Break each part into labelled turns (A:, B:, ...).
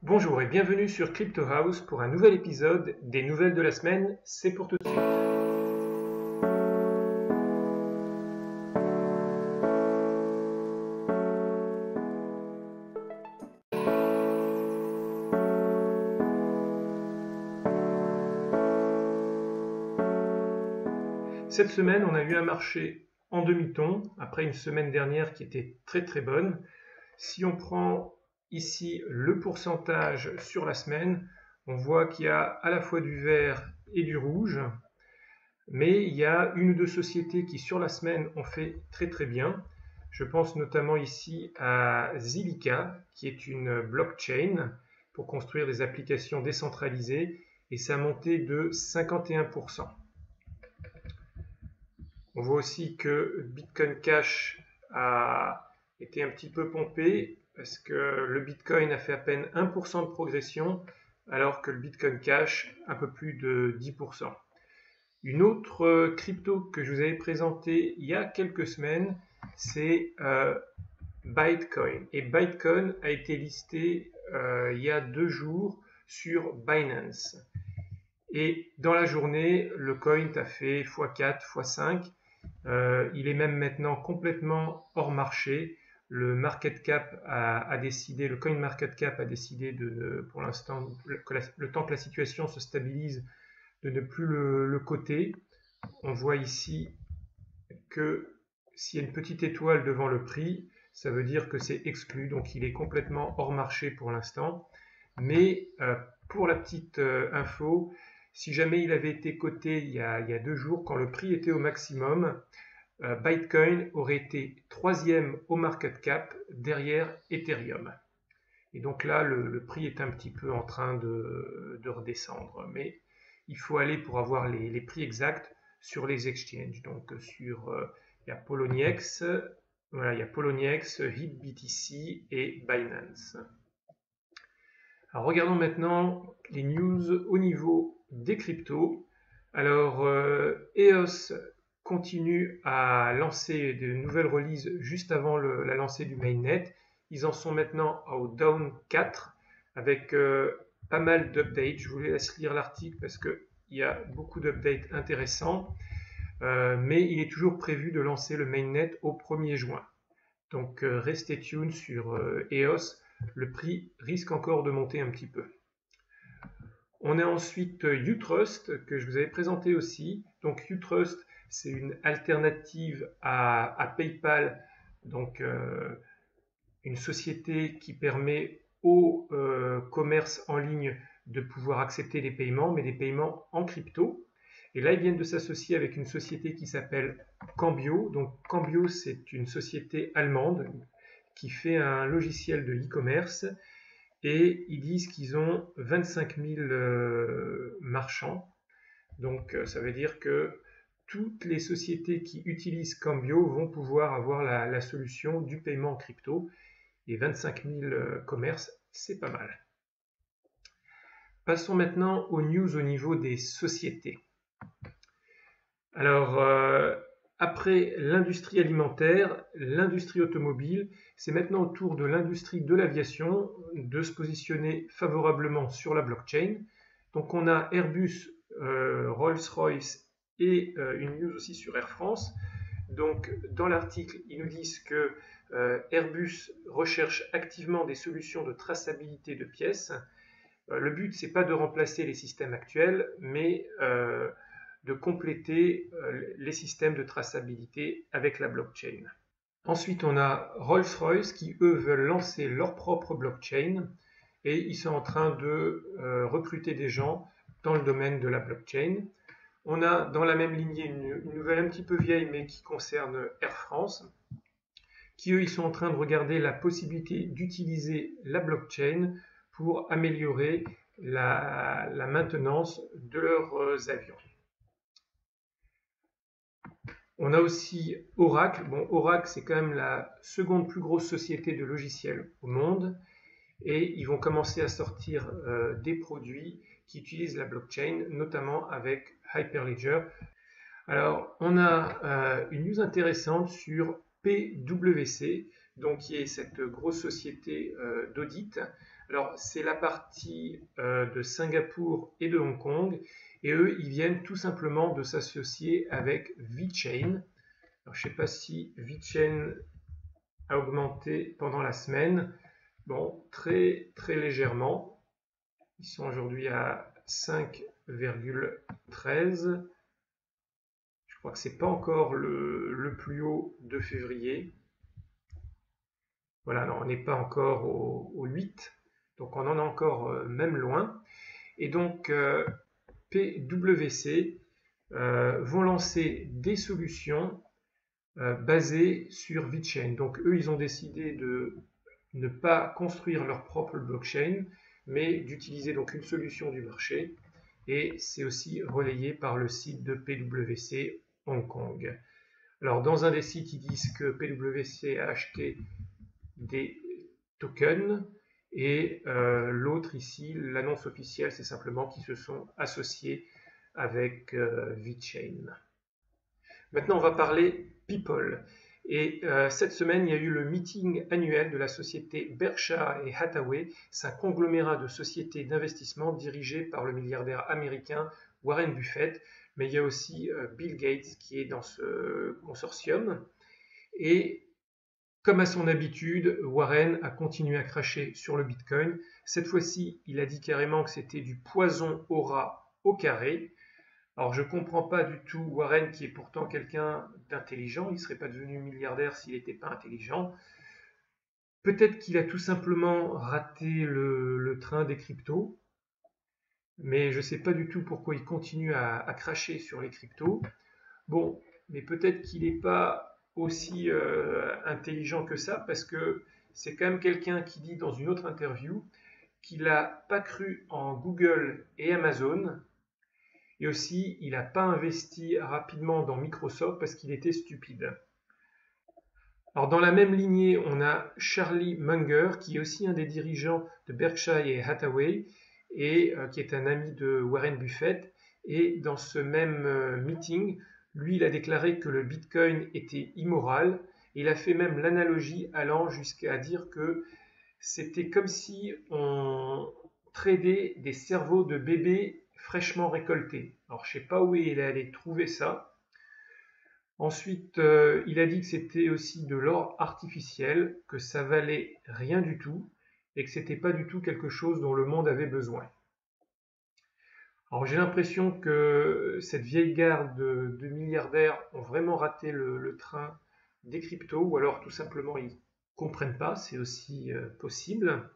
A: Bonjour et bienvenue sur Crypto House pour un nouvel épisode des nouvelles de la semaine, c'est pour tout de suite. Cette semaine, on a eu un marché en demi-ton, après une semaine dernière qui était très bonne. Si on prend ici le pourcentage sur la semaine, on voit qu'il y a à la fois du vert et du rouge, mais il y a une ou deux sociétés qui sur la semaine ont fait très bien. Je pense notamment ici à Zilliqa, qui est une blockchain pour construire des applications décentralisées, et ça a monté de 51%. On voit aussi que Bitcoin Cash a été un petit peu pompé parce que le Bitcoin a fait à peine 1% de progression alors que le Bitcoin Cash un peu plus de 10%. Une autre crypto que je vous avais présentée il y a quelques semaines, c'est Bitcoin. Et Bitcoin a été listé il y a 2 jours sur Binance. Et dans la journée, le coin a fait x4, x5. Il est même maintenant complètement hors marché. Le market cap a décidé, le coin market cap a décidé pour l'instant, le temps que la situation se stabilise, de ne plus le coter. On voit ici que s'il y a une petite étoile devant le prix, ça veut dire que c'est exclu, donc il est complètement hors marché pour l'instant. Mais pour la petite info, si jamais il avait été coté il y a 2 jours, quand le prix était au maximum, Bitcoin aurait été 3e au market cap derrière Ethereum. Et donc là, le prix est un petit peu en train de redescendre. Mais il faut aller pour avoir les prix exacts sur les exchanges. Donc il y a Poloniex, voilà, il y a Poloniex, HitBTC et Binance. Alors regardons maintenant les news au niveau des cryptos. Alors EOS continue à lancer de nouvelles releases juste avant la lancée du mainnet. Ils en sont maintenant au Dawn 4 avec pas mal d'updates. Je vous laisse lire l'article parce qu'il y a beaucoup d'updates intéressants. Mais il est toujours prévu de lancer le mainnet au 1er juin. Donc restez tuned sur EOS. Le prix risque encore de monter un petit peu. On a ensuite Utrust que je vous avais présenté aussi. Donc Utrust, c'est une alternative à PayPal, donc une société qui permet au commerce en ligne de pouvoir accepter des paiements, mais des paiements en crypto. Et là, ils viennent de s'associer avec une société qui s'appelle Cambio. Donc Cambio, c'est une société allemande qui fait un logiciel de e-commerce. Et ils disent qu'ils ont 25 000 marchands. Donc ça veut dire que toutes les sociétés qui utilisent Cambio vont pouvoir avoir la solution du paiement en crypto. Et 25 000 commerces, c'est pas mal. Passons maintenant aux news au niveau des sociétés. Alors, après l'industrie alimentaire, l'industrie automobile, c'est maintenant au tour de l'industrie de l'aviation de se positionner favorablement sur la blockchain. Donc on a Airbus, Rolls-Royce et une news aussi sur Air France. Donc dans l'article, ils nous disent que Airbus recherche activement des solutions de traçabilité de pièces. Le but, c'est pas de remplacer les systèmes actuels, mais de compléter les systèmes de traçabilité avec la blockchain. Ensuite, on a Rolls-Royce qui, eux, veulent lancer leur propre blockchain et ils sont en train de recruter des gens dans le domaine de la blockchain. On a dans la même lignée une nouvelle un petit peu vieille mais qui concerne Air France, qui eux, ils sont en train de regarder la possibilité d'utiliser la blockchain pour améliorer la maintenance de leurs avions. On a aussi Oracle. Bon, Oracle, c'est quand même la seconde plus grosse société de logiciels au monde. Et ils vont commencer à sortir des produits qui utilisent la blockchain, notamment avec Hyperledger. Alors, on a une news intéressante sur PwC, donc qui est cette grosse société d'audit. Alors, c'est la partie de Singapour et de Hong Kong, et eux, ils viennent tout simplement de s'associer avec VeChain. Alors, je ne sais pas si VeChain a augmenté pendant la semaine. Bon, très légèrement. Ils sont aujourd'hui à 5,13. Je crois que c'est pas encore le plus haut de février. Voilà, non, on n'est pas encore au 8. Donc on en est encore même loin. Et donc PwC vont lancer des solutions basées sur VeChain. Donc eux, ils ont décidé de ne pas construire leur propre blockchain, mais d'utiliser donc une solution du marché. Et c'est aussi relayé par le site de PwC Hong Kong. Alors dans un des sites, ils disent que PwC a acheté des tokens, et l'autre ici, l'annonce officielle, c'est simplement qu'ils se sont associés avec VeChain. Maintenant, on va parler People. Et cette semaine, il y a eu le meeting annuel de la société Berkshire Hathaway. C'est un conglomérat de sociétés d'investissement dirigé par le milliardaire américain Warren Buffett. Mais il y a aussi Bill Gates qui est dans ce consortium. Et comme à son habitude, Warren a continué à cracher sur le Bitcoin. Cette fois-ci, il a dit carrément que c'était du poison au rat au carré. Alors je ne comprends pas du tout Warren, qui est pourtant quelqu'un d'intelligent. Il ne serait pas devenu milliardaire s'il n'était pas intelligent. Peut-être qu'il a tout simplement raté le train des cryptos. Mais je ne sais pas du tout pourquoi il continue à cracher sur les cryptos. Bon, mais peut-être qu'il n'est pas aussi intelligent que ça, parce que c'est quand même quelqu'un qui dit dans une autre interview qu'il n'a pas cru en Google et Amazon, et aussi il n'a pas investi rapidement dans Microsoft parce qu'il était stupide. Alors dans la même lignée, on a Charlie Munger, qui est aussi un des dirigeants de Berkshire et Hathaway, et qui est un ami de Warren Buffett, et dans ce même meeting, lui, il a déclaré que le Bitcoin était immoral. Et il a fait même l'analogie allant jusqu'à dire que c'était comme si on tradait des cerveaux de bébés fraîchement récoltés. Alors, je ne sais pas où il est allé trouver ça. Ensuite, il a dit que c'était aussi de l'or artificiel, que ça valait rien du tout, et que c'était pas du tout quelque chose dont le monde avait besoin. Alors j'ai l'impression que cette vieille garde de milliardaires ont vraiment raté le train des cryptos, ou alors tout simplement ils ne comprennent pas, c'est aussi possible,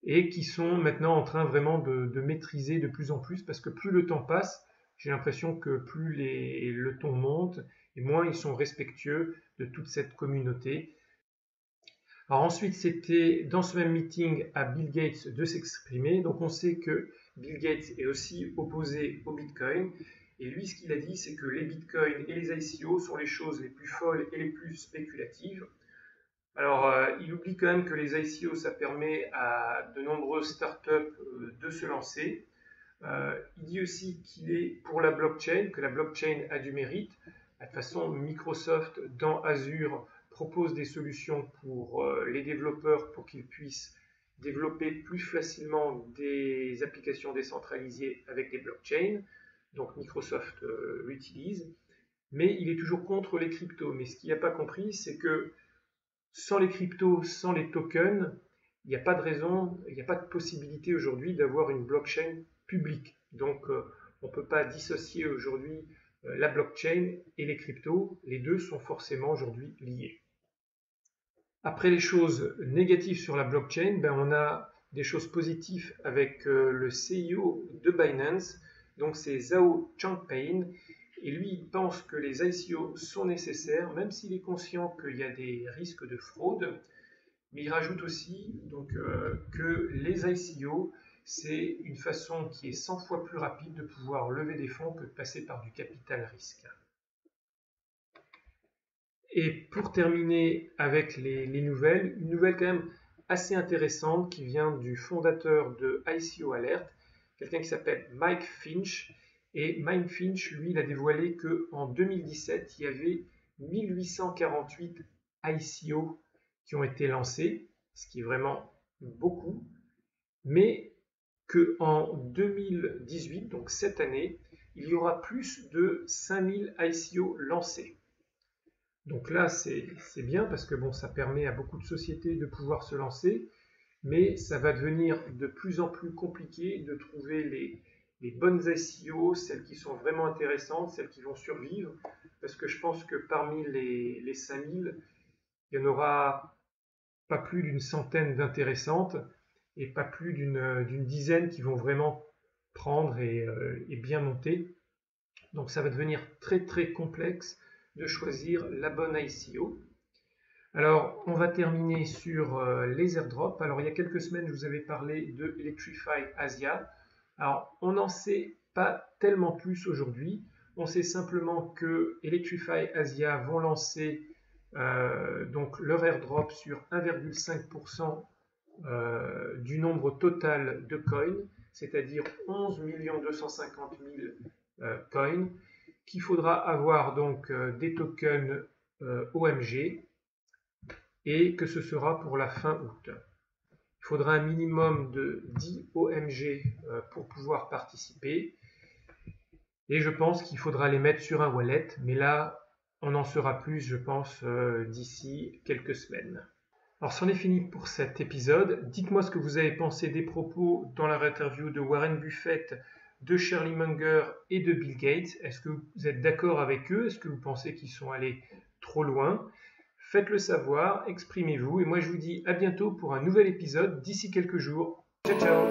A: et qui sont maintenant en train vraiment de maîtriser de plus en plus, parce que plus le temps passe, j'ai l'impression que plus le ton monte, et moins ils sont respectueux de toute cette communauté. Alors ensuite, c'était dans ce même meeting à Bill Gates de s'exprimer. Donc on sait que Bill Gates est aussi opposé au Bitcoin. Et lui, ce qu'il a dit, c'est que les Bitcoins et les ICO sont les choses les plus folles et les plus spéculatives. Alors, il oublie quand même que les ICO, ça permet à de nombreuses startups de se lancer. Il dit aussi qu'il est pour la blockchain, que la blockchain a du mérite. De toute façon, Microsoft, dans Azure, propose des solutions pour les développeurs pour qu'ils puissent développer plus facilement des applications décentralisées avec des blockchains. Donc Microsoft l'utilise. Mais il est toujours contre les cryptos. Mais ce qu'il n'a pas compris, c'est que sans les cryptos, sans les tokens, il n'y a pas de raison, il n'y a pas de possibilité aujourd'hui d'avoir une blockchain publique. Donc on ne peut pas dissocier aujourd'hui la blockchain et les cryptos. Les deux sont forcément aujourd'hui liés. Après les choses négatives sur la blockchain, on a des choses positives avec le CEO de Binance. Donc c'est Zhao Changpeng. Et lui, il pense que les ICO sont nécessaires, même s'il est conscient qu'il y a des risques de fraude. Mais il rajoute aussi que les ICO, c'est une façon qui est 100 fois plus rapide de pouvoir lever des fonds que de passer par du capital risque. Et pour terminer avec les nouvelles, une nouvelle quand même assez intéressante qui vient du fondateur de ICO Alert, quelqu'un qui s'appelle Mike Finch. Et Mike Finch, lui, il a dévoilé qu'en 2017, il y avait 1848 ICO qui ont été lancés, ce qui est vraiment beaucoup. mais qu'en 2018, donc cette année, il y aura plus de 5000 ICO lancés. Donc là, c'est bien parce que bon, ça permet à beaucoup de sociétés de pouvoir se lancer, mais ça va devenir de plus en plus compliqué de trouver les bonnes ICO, celles qui sont vraiment intéressantes, celles qui vont survivre, parce que je pense que parmi les 5000, il n'y en aura pas plus d'une centaine d'intéressantes et pas plus d'une dizaine qui vont vraiment prendre et bien monter. Donc ça va devenir très très complexe de choisir la bonne ICO. Alors, on va terminer sur les airdrops. Alors, il y a quelques semaines, je vous avais parlé de Electrify Asia. Alors, on n'en sait pas tellement plus aujourd'hui. On sait simplement que Electrify Asia vont lancer donc leur airdrop sur 1,5% du nombre total de coins, c'est-à-dire 11 250 000 coins, qu'il faudra avoir donc des tokens OMG, et que ce sera pour la fin août. Il faudra un minimum de 10 OMG pour pouvoir participer. Et je pense qu'il faudra les mettre sur un wallet, mais là, on en saura plus, je pense, d'ici quelques semaines. Alors, c'en est fini pour cet épisode. Dites-moi ce que vous avez pensé des propos dans la interview de Warren Buffett, de Charlie Munger et de Bill Gates. Est-ce que vous êtes d'accord avec eux? Est-ce que vous pensez qu'ils sont allés trop loin? Faites-le savoir, exprimez-vous, et moi je vous dis à bientôt pour un nouvel épisode d'ici quelques jours. Ciao ciao!